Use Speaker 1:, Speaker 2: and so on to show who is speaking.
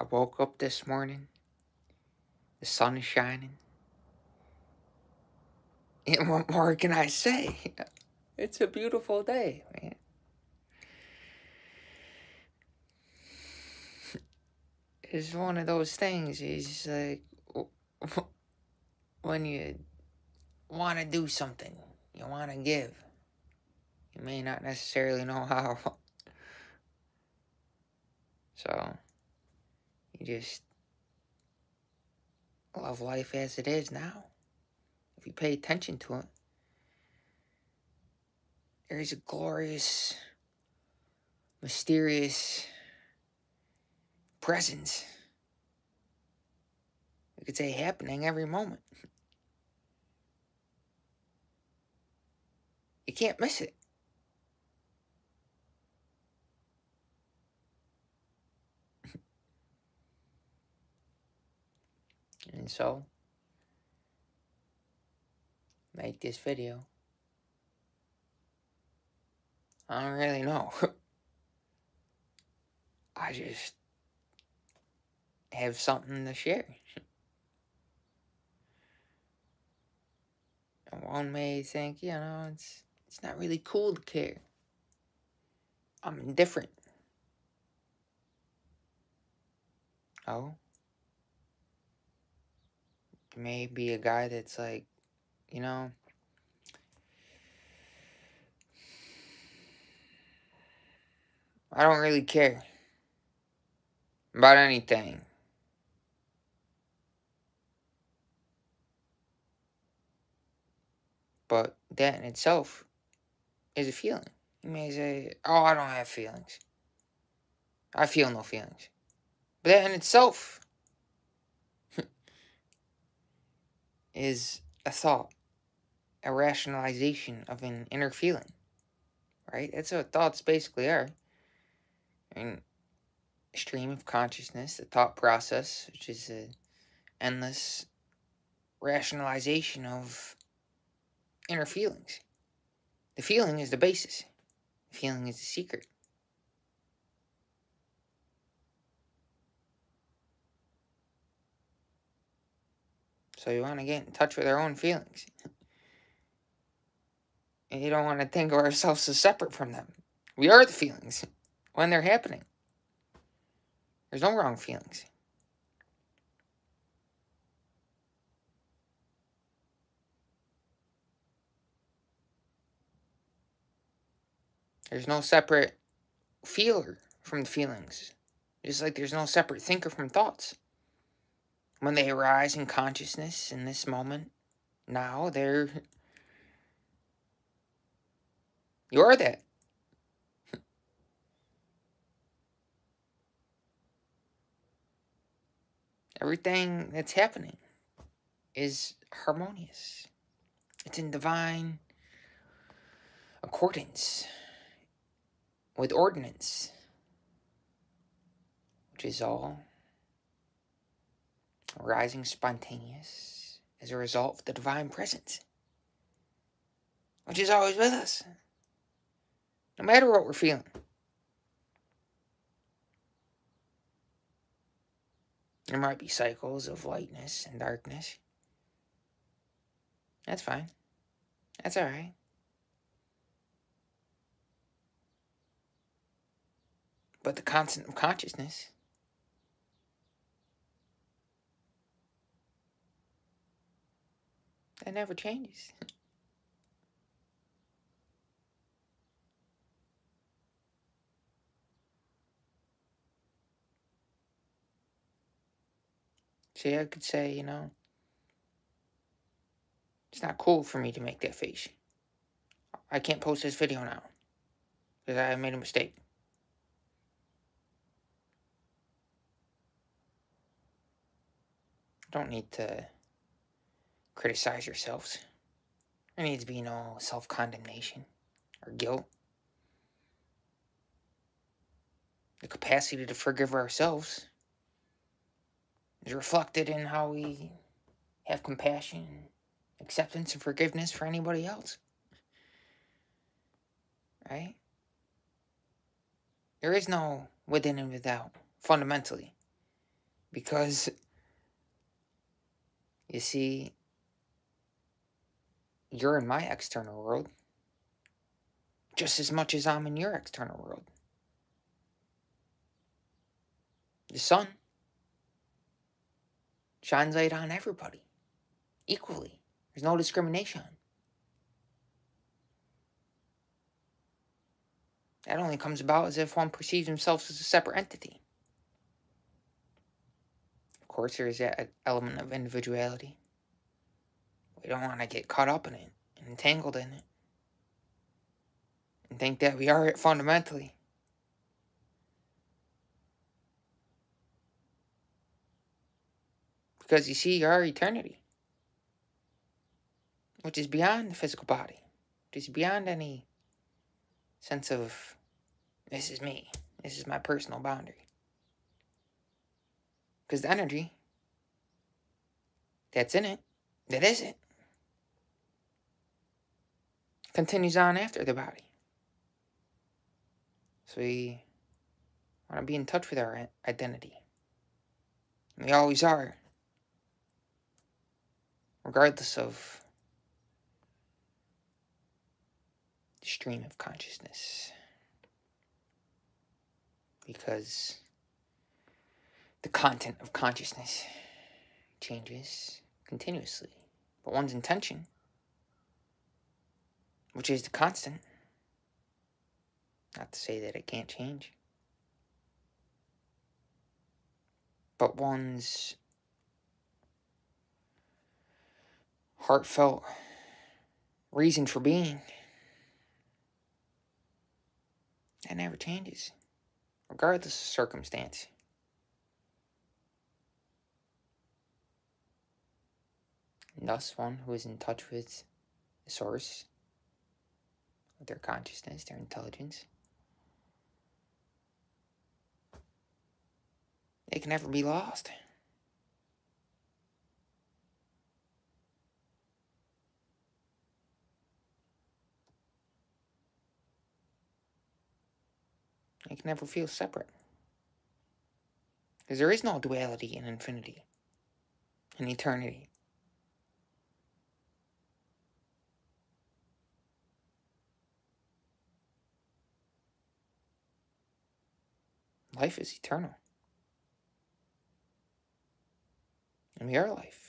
Speaker 1: I woke up this morning, the sun is shining. And what more can I say? It's a beautiful day, man. It's one of those things, it's like when you want to do something, you want to give. You may not necessarily know how. So, you just love life as it is now. If you pay attention to it, there's a glorious, mysterious presence. You could say happening every moment. You can't miss it. And so, make this video. I don't really know. I just have something to share. And one may think, it's not really cool to care. I'm indifferent. Oh? You may be a guy that's like, I don't really care about anything. But that in itself is a feeling. You may say, oh, I don't have feelings. I feel no feelings. But that in itself is a thought, a rationalization of an inner feeling. Right? That's what thoughts basically are. And stream of consciousness, the thought process, which is an endless rationalization of inner feelings. The feeling is the basis. The feeling is the secret. So you want to get in touch with our own feelings. And you don't want to think of ourselves as separate from them. We are the feelings when they're happening. There's no wrong feelings. There's no separate feeler from the feelings. Just like there's no separate thinker from thoughts. When they arise in consciousness in this moment, now you're that. Everything that's happening is harmonious. It's in divine accordance with ordinance, which is all arising spontaneous as a result of the divine presence, which is always with us, no matter what we're feeling. There might be cycles of lightness and darkness. That's fine. That's all right. But the constant of consciousness, that never changes. See, I could say, it's not cool for me to make that face. I can't post this video now because I made a mistake. Don't need to criticize yourselves. There needs to be no self-condemnation or guilt. The capacity to forgive ourselves is reflected in how we have compassion, acceptance, and forgiveness for anybody else. Right? There is no within and without, fundamentally. Because, you see, you're in my external world just as much as I'm in your external world. The sun shines light on everybody equally. There's no discrimination. That only comes about as if one perceives himself as a separate entity. Of course, there is that element of individuality. We don't want to get caught up in it and entangled in it and think that we are it fundamentally. Because you see, you are eternity, which is beyond the physical body, which is beyond any sense of, this is me, this is my personal boundary. Because the energy that's in it, that is it, continues on after the body. So we want to be in touch with our identity. And we always are, regardless of the stream of consciousness. Because the content of consciousness changes continuously. But one's intention, which is the constant, not to say that it can't change, but one's heartfelt reason for being, that never changes, regardless of circumstance. And thus, one who is in touch with the source, with their consciousness, their intelligence, they can never be lost. They can never feel separate. Because there is no duality in infinity, in eternity. Life is eternal. And we are life.